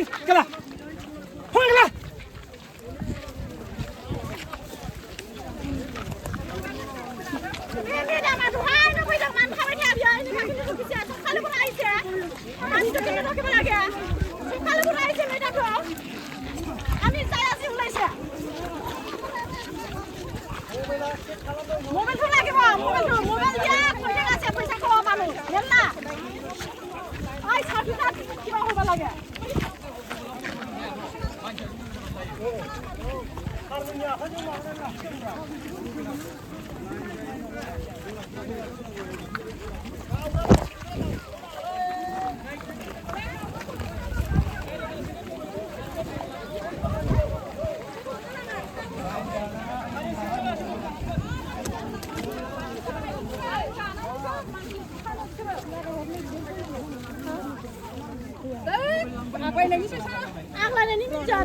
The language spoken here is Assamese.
gala hon gala mobile phone লাগিব মোবাইল দিয়া কোনে আছে পইচা খাওয়া মানুহ হেল্লা আই সাথীটা কিবা হ'ব লাগে apa ini bisa? Aku ada ini bisa.